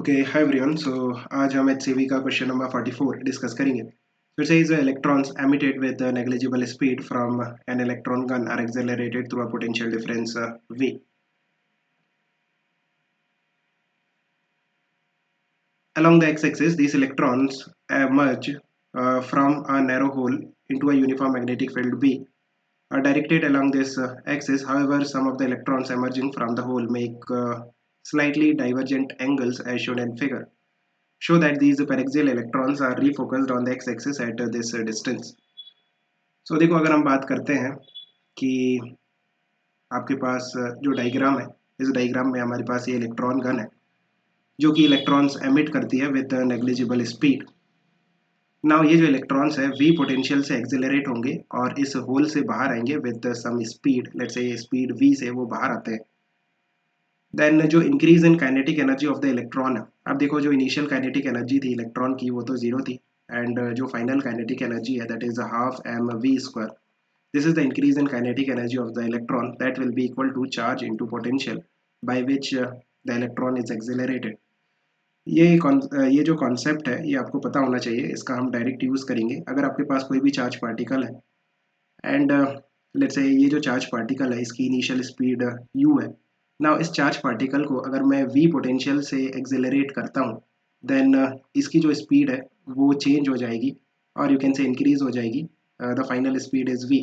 Okay hi everyone. सो आज हम HCV का क्वेश्चन नंबर 44 डिस्कस करेंगे। So it says electrons emitted with negligible speed from an electron gun are accelerated through a potential difference v. Along the x-axis, these electrons emerge from a narrow hole into a uniform magnetic field B. Are directed along this axis. However, some of the electrons emerging from the hole make slightly divergent angles as shown in figure. Show that these paraxial electrons are refocused on the x-axis at this distance. So देखो, अगर हम बात करते हैं कि आपके पास जो diagram है, इस डायग्राम में हमारे पास ये इलेक्ट्रॉन गन है जो कि इलेक्ट्रॉन्स एमिट करती है विद नेग्लिजिबल स्पीड। नाउ ये जो इलेक्ट्रॉन्स है वी पोटेंशियल से एक्सेलरेट होंगे और इस होल से बाहर आएंगे with some speed, let's say speed v से वो बाहर आते हैं। देन जो increase in kinetic energy of the electron है, अब देखो जो इनिशियल काइनेटिक एनर्जी थी इलेक्ट्रॉन की वो तो जीरो थी, एंड जो फाइनल काइनेटिक एनर्जी है that is half m v square. This is the increase in kinetic energy of the electron that will be equal to charge into potential by which the electron is accelerated. ये जो concept है ये आपको पता होना चाहिए, इसका हम डायरेक्ट यूज़ करेंगे अगर आपके पास कोई भी चार्ज पार्टिकल है एंड लेट्स से ये जो चार्ज पार्टिकल है इसकी इनिशियल स्पीड u है। नाउ इस चार्ज पार्टिकल को अगर मैं v पोटेंशियल से एक्सेलरेट करता हूँ देन इसकी जो स्पीड है वो चेंज हो जाएगी और यू कैन से इंक्रीज हो जाएगी। The final speed is v.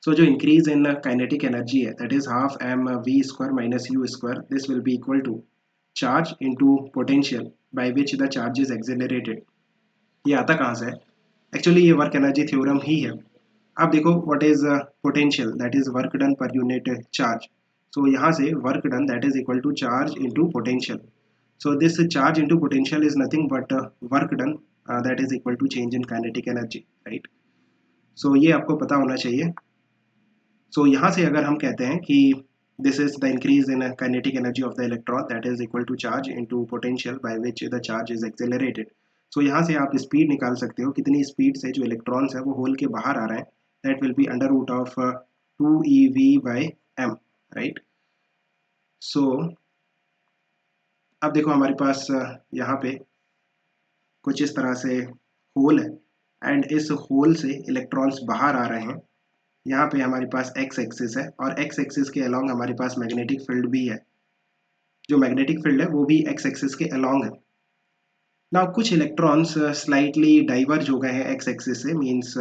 So जो increase in kinetic energy है that is half m v square minus u square, this will be equal to charge into potential by which the charge is accelerated. ये आता कहाँ से है? Actually ये work energy theorem ही है। अब देखो what is potential, that is work done per unit charge. So यहाँ से work done that is equal to charge into potential. So this charge into potential is nothing but work done that is equal to change in kinetic energy, right? So ये आपको पता होना चाहिए। So यहाँ से अगर हम कहते हैं कि this is the increase in kinetic energy of the electron that is equal to charge into potential by which the charge is accelerated. So यहाँ से आप स्पीड निकाल सकते हो कितनी स्पीड से जो इलेक्ट्रॉन्स है वो होल के बाहर आ रहे हैं, that will be under root of 2ev by m, right? So अब देखो हमारे पास यहाँ पे कुछ इस तरह से होल है एंड इस होल से इलेक्ट्रॉन्स बाहर आ रहे हैं। यहाँ पे हमारे पास एक्स एक्सिस है और एक्स एक्सिस के अलोंग हमारे पास मैग्नेटिक फील्ड भी है। जो मैग्नेटिक फील्ड है वो भी एक्स एक्सिस के अलोंग है। ना कुछ इलेक्ट्रॉन्स स्लाइटली डाइवर्ज हो गए हैं एक्स एक्सिस से, मींस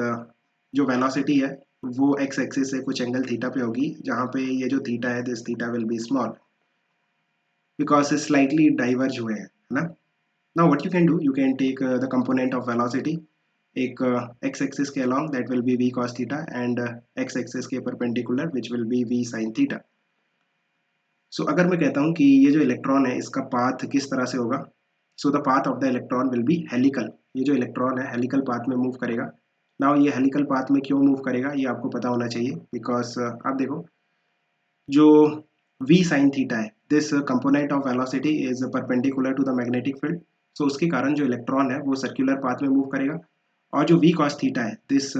जो वेलोसिटी है वो एक्स एक्सिस से कुछ एंगल थीटा पे होगी, जहाँ पे ये जो थीटा है this theta will be small because slightly diverge हुए हैं, है ना। Now what you can do, you can take the component of velocity, एक एक्स एक्सिस के along that will be V cos theta and X axis के perpendicular which will be V sine theta. So अगर मैं कहता हूँ कि ये जो इलेक्ट्रॉन है इसका पाथ किस तरह से होगा, so the path of the electron will be helical. ये जो इलेक्ट्रॉन है हेलिकल पाथ में मूव करेगा। नाउ ये हेलिकल पाथ में क्यों मूव करेगा ये आपको पता होना चाहिए बिकॉज आप देखो जो v sin थीटा है this component of velocity is perpendicular to the magnetic field, so उसके कारण जो इलेक्ट्रॉन है वो सर्कुलर पाथ में मूव करेगा। और जो v cos थीटा है this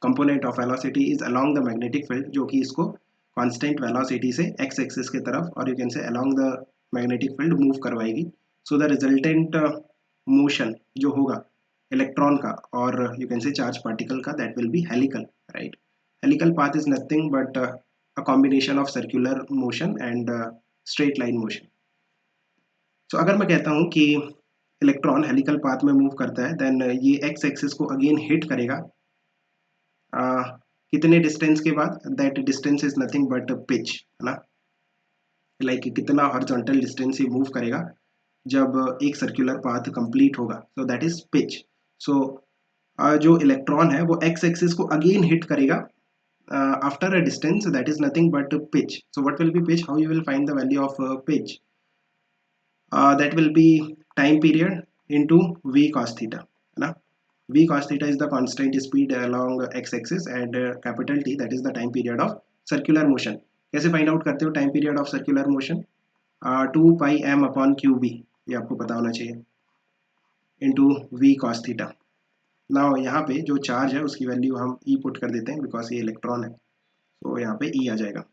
component of velocity is along the magnetic field, जो कि इसको कांस्टेंट वेलोसिटी से एक्स एक्सिस की तरफ और you can say along the magnetic field move करवाएगी। सो द रिजल्टेंट मोशन जो होगा इलेक्ट्रॉन का और you can say charge particle का that will be helical, right. Helical path is nothing but a combination of circular motion and straight line motion. So अगर मैं कहता हूँ कि इलेक्ट्रॉन हेलिकल पाथ में मूव करता है देन ये एक्स एक्सिस को अगेन हिट करेगा कितने डिस्टेंस के बाद, that distance is nothing but pitch, है ना। लाइक कितना हॉरिजॉन्टल डिस्टेंस ही मूव करेगा जब एक सर्कुलर पाथ कंप्लीट होगा, सो दैट इज पिच। सो जो इलेक्ट्रॉन है वो एक्स एक्सिस को अगेन हिट करेगा after a distance that is nothing but pitch. So what will be pitch? How you will find the value of pitch? That will be time period into v cos theta, है ना। v cos theta is the constant speed along x axis and capital T that is the time period of circular motion. कैसे find out करते हो time period of circular motion? 2 pi m upon q B, ये आपको पता होना चाहिए, into v cos theta. Now यहाँ पे जो चार्ज है उसकी वैल्यू हम ई पुट कर देते हैं बिकॉज ये इलेक्ट्रॉन है, तो यहाँ पे ई आ जाएगा।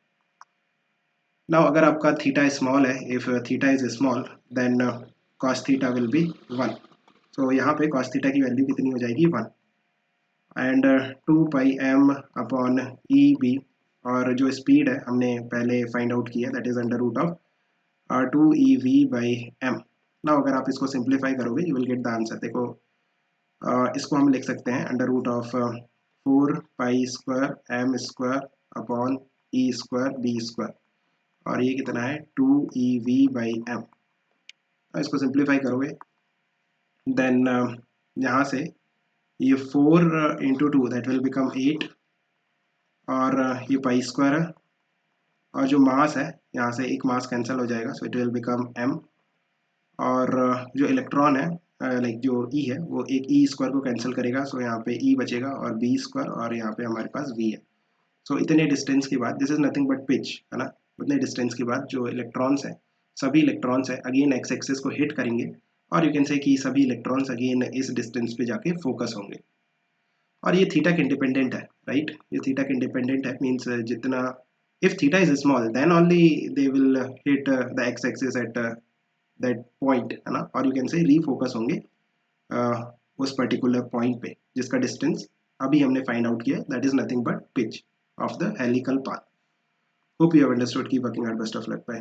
नाउ अगर आपका थीटा स्मॉल है, if theta is small then cos theta will be 1. So यहाँ पे cos थीटा की वैल्यू कितनी हो जाएगी 1 and 2 pi m upon e B, और जो स्पीड है हमने पहले फाइंड आउट किया that is under root of 2 e v by m. Now अगर आप इसको सिंप्लीफाई करोगे you will get the answer. देखो इसको हम लिख सकते हैं under root of 4 pi square m square upon e square B square, और ये कितना है 2 ई वी बाई एम. इसको सिंप्लीफाई करोगे देन यहाँ से ये 4 इंटू 2 दैट विल बिकम 8, और ये पाई स्क्वायर है, और जो मास है यहाँ से एक मास कैंसिल हो जाएगा so it will become m, और जो इलेक्ट्रॉन है लाइक जो E है वो एक ई स्क्वायर को कैंसिल करेगा, सो यहाँ पे E बचेगा और बी स्क्वायर, और यहाँ पे हमारे पास v है. सो इतने डिस्टेंस के बाद this is nothing but pitch है ना, उतने डिस्टेंस के बाद जो इलेक्ट्रॉन्स है सभी इलेक्ट्रॉन्स है अगेन एक्स एक्सिस को हिट करेंगे, और यू कैन से कि सभी इलेक्ट्रॉन्स अगेन इस डिस्टेंस पे जाके फोकस होंगे. और ये थीटा के इंडिपेंडेंट है राइट, ये थीटा के इंडिपेंडेंट है मीन्स जितना if theta is small then only they will hit the x-axis at that point है ना, और you can say refocus होंगे उस पर्टिकुलर पॉइंट पे जिसका डिस्टेंस अभी हमने फाइंड आउट किया that is nothing but pitch of the helical path. Hope you have understood. Keep working hard. Best of luck. Bye.